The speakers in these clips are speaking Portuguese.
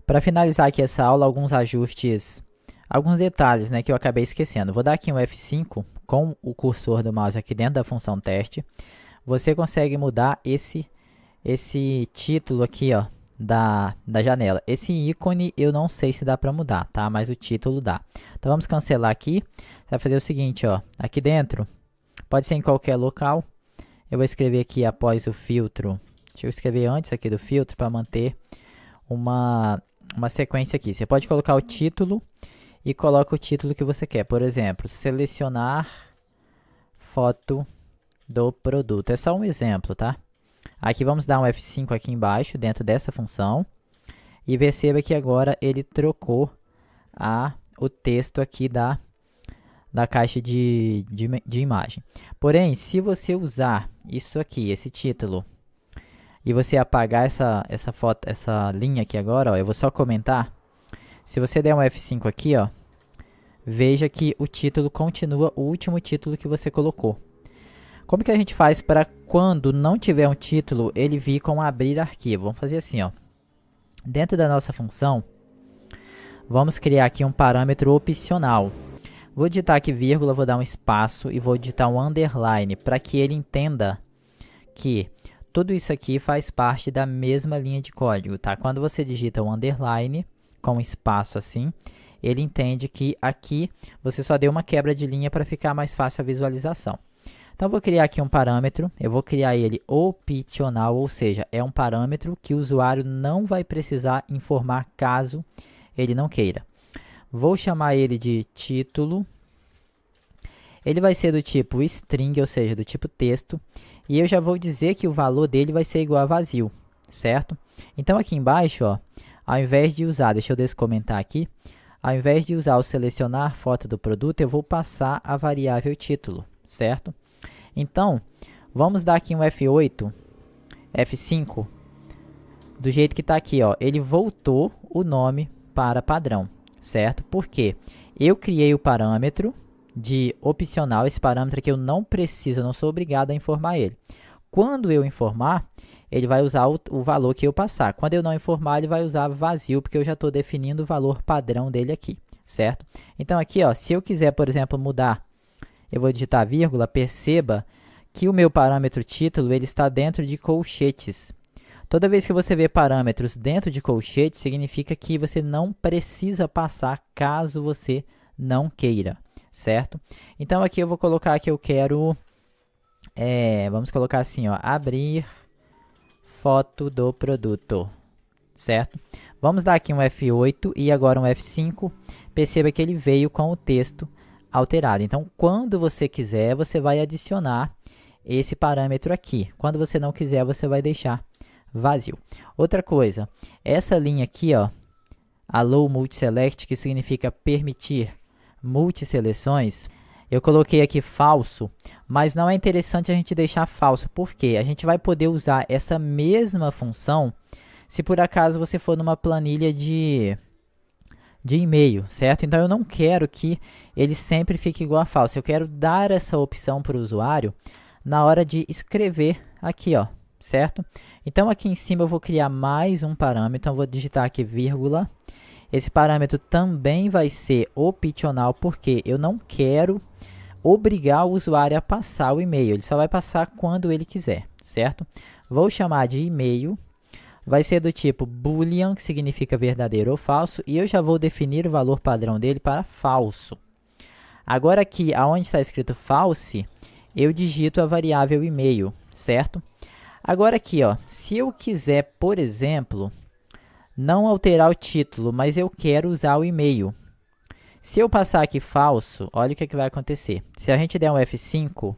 Para finalizar aqui essa aula, alguns ajustes, alguns detalhes, né, que eu acabei esquecendo. Vou dar aqui um F5 com o cursor do mouse aqui dentro da função teste. Você consegue mudar esse título aqui, ó, da janela. Esse ícone eu não sei se dá para mudar, tá? Mas o título dá. Então vamos cancelar aqui. Você vai fazer o seguinte, ó, aqui dentro, pode ser em qualquer local. Eu vou escrever aqui após o filtro. Deixa eu escrever antes aqui do filtro para manter uma sequência aqui. Você pode colocar o título e coloca o título que você quer. Por exemplo, selecionar foto do produto. É só um exemplo, tá? Aqui vamos dar um F5 aqui embaixo, dentro dessa função. E perceba que agora ele trocou o texto aqui da caixa de imagem. Porém, se você usar isso aqui, esse título, e você apagar essa foto, essa linha aqui agora, ó, eu vou só comentar. Se você der um F5 aqui, ó, veja que o título continua o último título que você colocou. Como que a gente faz para quando não tiver um título, ele vir com abrir arquivo? Vamos fazer assim, ó. Dentro da nossa função, vamos criar aqui um parâmetro opcional. Vou digitar aqui vírgula, vou dar um espaço e vou digitar um underline para que ele entenda que tudo isso aqui faz parte da mesma linha de código, tá? Quando você digita um underline com um espaço assim, ele entende que aqui você só deu uma quebra de linha para ficar mais fácil a visualização. Então, eu vou criar aqui um parâmetro, eu vou criar ele opcional, ou seja, é um parâmetro que o usuário não vai precisar informar caso ele não queira. Vou chamar ele de título. Ele vai ser do tipo string, ou seja, do tipo texto. E eu já vou dizer que o valor dele vai ser igual a vazio, certo? Então, aqui embaixo, ó, ao invés de usar, deixa eu descomentar aqui, ao invés de usar o selecionar foto do produto, eu vou passar a variável título, certo? Então, vamos dar aqui um F8, F5, do jeito que está aqui, ó. Ele voltou o nome para padrão, certo? Porque eu criei o parâmetro de opcional, esse parâmetro que eu não preciso, eu não sou obrigado a informar ele. Quando eu informar, ele vai usar o valor que eu passar. Quando eu não informar, ele vai usar vazio, porque eu já estou definindo o valor padrão dele aqui, certo? Então, aqui, ó, se eu quiser, por exemplo, mudar, eu vou digitar vírgula, perceba que o meu parâmetro título ele está dentro de colchetes. Toda vez que você vê parâmetros dentro de colchetes, significa que você não precisa passar caso você não queira, certo? Então, aqui eu vou colocar que eu quero, vamos colocar assim, ó, abrir foto do produto, certo? Vamos dar aqui um F8 e agora um F5. Perceba que ele veio com o texto alterado. Então, quando você quiser, você vai adicionar esse parâmetro aqui. Quando você não quiser, você vai deixar vazio. Outra coisa, essa linha aqui, ó, allow multiselect, que significa permitir multiseleções, eu coloquei aqui falso, mas não é interessante a gente deixar falso, porque a gente vai poder usar essa mesma função se por acaso você for numa planilha de e-mail, certo? Então, eu não quero que ele sempre fique igual a falso. Eu quero dar essa opção para o usuário na hora de escrever aqui, ó, certo? Então, aqui em cima eu vou criar mais um parâmetro. Então, eu vou digitar aqui vírgula. Esse parâmetro também vai ser opcional, porque eu não quero obrigar o usuário a passar o e-mail. Ele só vai passar quando ele quiser, certo? Vou chamar de e-mail. Vai ser do tipo boolean, que significa verdadeiro ou falso, e eu já vou definir o valor padrão dele para falso. Agora aqui, aonde está escrito false, eu digito a variável e-mail, certo? Agora aqui, ó, se eu quiser, por exemplo, não alterar o título, mas eu quero usar o e-mail. Se eu passar aqui falso, olha o que vai acontecer. Se a gente der um F5,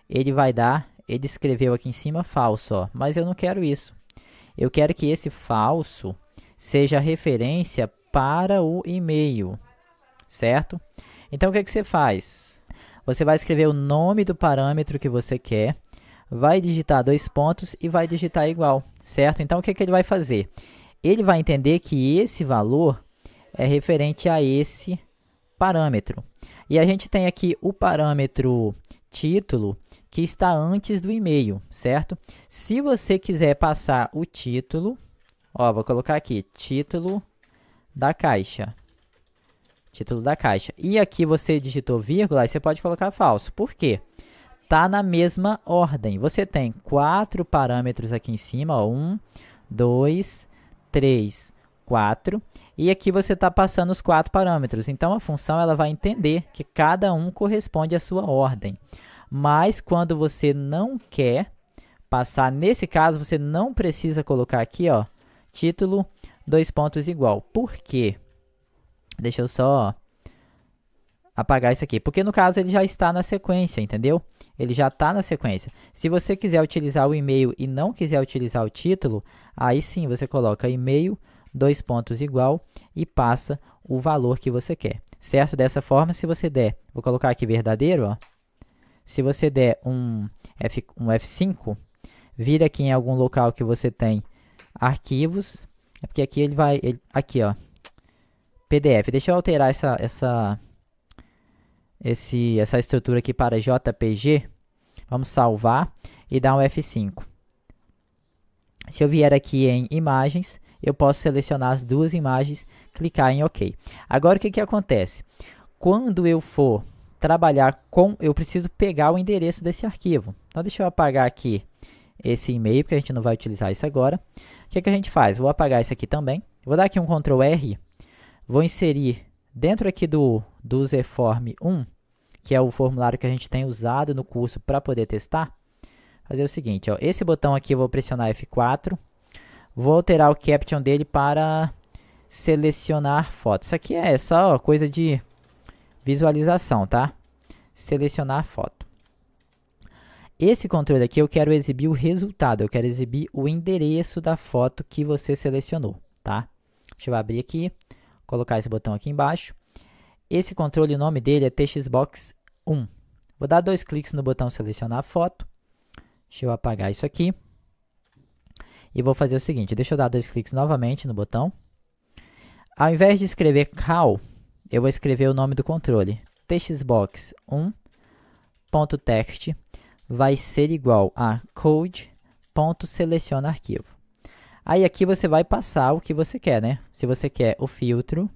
ele vai dar, ele escreveu aqui em cima falso, ó, mas eu não quero isso. Eu quero que esse falso seja referência para o e-mail, certo? Então, o que você faz? Você vai escrever o nome do parâmetro que você quer, vai digitar 2 pontos e vai digitar igual, certo? Então, o que ele vai fazer? Ele vai entender que esse valor é referente a esse parâmetro. E a gente tem aqui o parâmetro título, que está antes do e-mail, certo? Se você quiser passar o título, Ó, vou colocar aqui, título da caixa. Título da caixa. E aqui você digitou vírgula, aí você pode colocar falso. Por quê? Tá na mesma ordem. Você tem 4 parâmetros aqui em cima, ó, 1, 2, 3, 4. E aqui você está passando os 4 parâmetros. Então, a função ela vai entender que cada um corresponde à sua ordem. Mas, quando você não quer passar, nesse caso, você não precisa colocar aqui, ó, título, 2 pontos igual. Por quê? Deixa eu só apagar isso aqui. Porque, no caso, ele já está na sequência, entendeu? Ele já está na sequência. Se você quiser utilizar o e-mail e não quiser utilizar o título, aí sim você coloca e-mail, 2 pontos igual e passa o valor que você quer, certo? Dessa forma, se você der, vou colocar aqui verdadeiro, ó. Se você der um F5, vira aqui em algum local que você tem arquivos, é porque aqui ele vai, aqui ó, PDF. Deixa eu alterar essa estrutura aqui para JPG. Vamos salvar e dar um F5. Se eu vier aqui em imagens, eu posso selecionar as duas imagens, clicar em OK. Agora, o que acontece? Quando eu for trabalhar com... eu preciso pegar o endereço desse arquivo. Então, deixa eu apagar aqui esse e-mail, porque a gente não vai utilizar isso agora. O que a gente faz? Vou apagar isso aqui também. Vou dar aqui um Ctrl R. Vou inserir dentro aqui do Zform 1, que é o formulário que a gente tem usado no curso para poder testar. Fazer o seguinte, ó, esse botão aqui eu vou pressionar F4. Vou alterar o caption dele para selecionar foto. Isso aqui é só coisa de visualização, tá? Selecionar foto. Esse controle aqui eu quero exibir o resultado, eu quero exibir o endereço da foto que você selecionou, tá? Deixa eu abrir aqui, colocar esse botão aqui embaixo. Esse controle, o nome dele é TXBox 1. Vou dar 2 cliques no botão selecionar a foto. Deixa eu apagar isso aqui. E vou fazer o seguinte, deixa eu dar 2 cliques novamente no botão. Ao invés de escrever cal, eu vou escrever o nome do controle. TXBox1.text vai ser igual a code.seleciona arquivo. Aí aqui você vai passar o que você quer, né? Se você quer o filtro.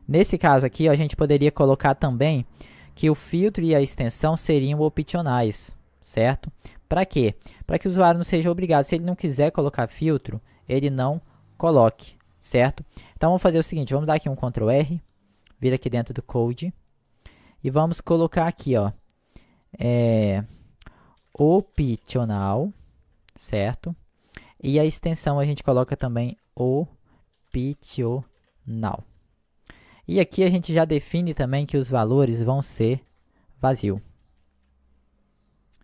Nesse caso aqui, ó, a gente poderia colocar também que o filtro e a extensão seriam opcionais, certo? Para quê? Para que o usuário não seja obrigado. Se ele não quiser colocar filtro, ele não coloque, certo? Então, vamos fazer o seguinte, vamos dar aqui um Ctrl R, vir aqui dentro do code, e vamos colocar aqui, ó, opcional, certo? E a extensão a gente coloca também opcional. E aqui a gente já define também que os valores vão ser vazio.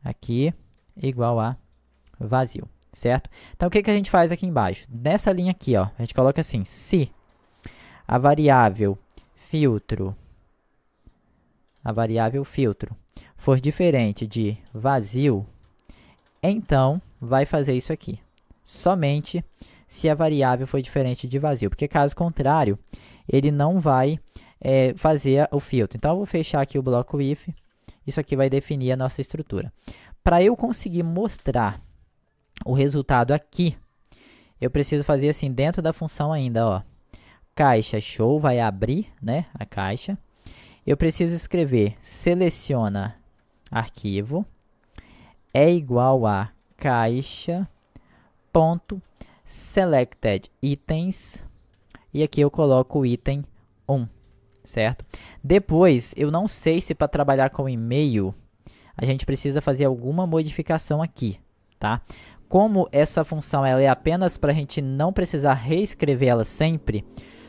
Aqui, igual a vazio, certo? Então, o que a gente faz aqui embaixo? Nessa linha aqui, ó, a gente coloca assim, se a variável filtro for diferente de vazio, então vai fazer isso aqui. Somente se a variável for diferente de vazio, porque caso contrário, ele não vai fazer o filtro. Então, eu vou fechar aqui o bloco if. Isso aqui vai definir a nossa estrutura. Para eu conseguir mostrar o resultado aqui, eu preciso fazer assim, dentro da função ainda, ó. Caixa show vai abrir, né, a caixa. Eu preciso escrever seleciona arquivo é igual a caixa.selected items e aqui eu coloco o item 1, certo? Depois, eu não sei se para trabalhar com e-mail a gente precisa fazer alguma modificação aqui, tá? Como essa função ela é apenas para a gente não precisar reescrever ela sempre,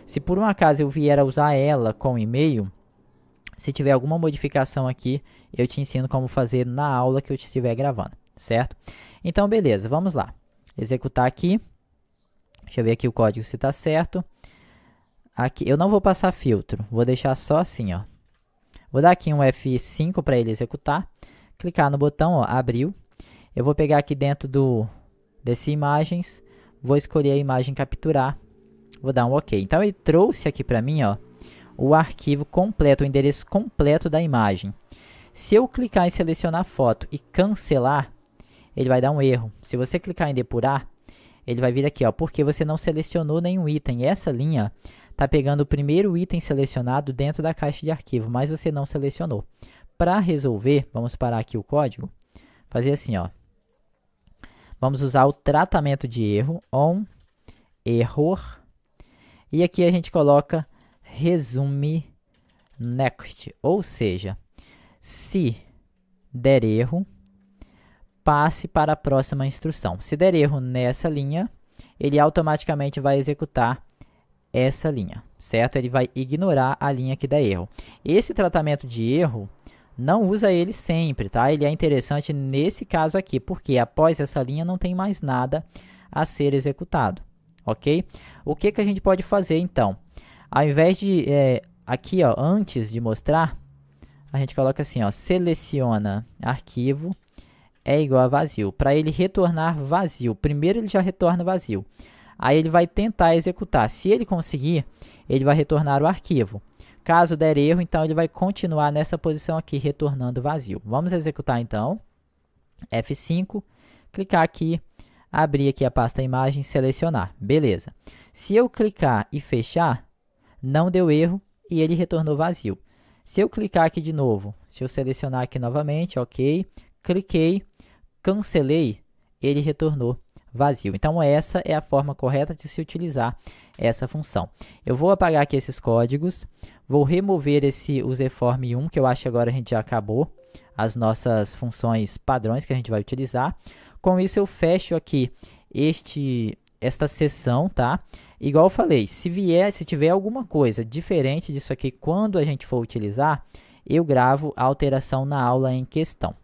se por um acaso eu vier a usar ela com e-mail, se tiver alguma modificação aqui, eu te ensino como fazer na aula que eu estiver gravando, certo? Então, beleza, vamos lá. Executar aqui. Deixa eu ver aqui o código se está certo. Aqui, eu não vou passar filtro, vou deixar só assim, ó. Vou dar aqui um F5 para ele executar. Clicar no botão, ó, abriu. Eu vou pegar aqui dentro desse imagens, vou escolher a imagem capturar, vou dar um OK. Então, ele trouxe aqui para mim, ó, o arquivo completo, o endereço completo da imagem. Se eu clicar em selecionar foto e cancelar, ele vai dar um erro. Se você clicar em depurar, ele vai vir aqui, ó, porque você não selecionou nenhum item. Essa linha está pegando o primeiro item selecionado dentro da caixa de arquivo, mas você não selecionou. Para resolver, vamos parar aqui o código, fazer assim, ó. Vamos usar o tratamento de erro, on error, e aqui a gente coloca resume next, ou seja, se der erro, passe para a próxima instrução. Se der erro nessa linha, ele automaticamente vai executar essa linha, certo? Ele vai ignorar a linha que dá erro. Esse tratamento de erro, não usa ele sempre, tá? Ele é interessante nesse caso aqui, porque após essa linha não tem mais nada a ser executado, ok? O que a gente pode fazer, então? Ao invés de, aqui, ó, antes de mostrar, a gente coloca assim, ó, seleciona arquivo é igual a vazio, para ele retornar vazio. Primeiro ele já retorna vazio. Aí ele vai tentar executar. Se ele conseguir, ele vai retornar o arquivo. Caso der erro, então ele vai continuar nessa posição aqui, retornando vazio. Vamos executar então. F5, clicar aqui, abrir aqui a pasta imagem, selecionar. Beleza. Se eu clicar e fechar, não deu erro e ele retornou vazio. Se eu clicar aqui de novo, se eu selecionar aqui novamente, ok, cliquei, cancelei, ele retornou vazio. Então, essa é a forma correta de se utilizar essa função. Eu vou apagar aqui esses códigos, vou remover o zform1, que eu acho que agora a gente já acabou as nossas funções padrões que a gente vai utilizar. Com isso, eu fecho aqui esta seção, tá? Igual eu falei, se tiver alguma coisa diferente disso aqui quando a gente for utilizar, eu gravo a alteração na aula em questão.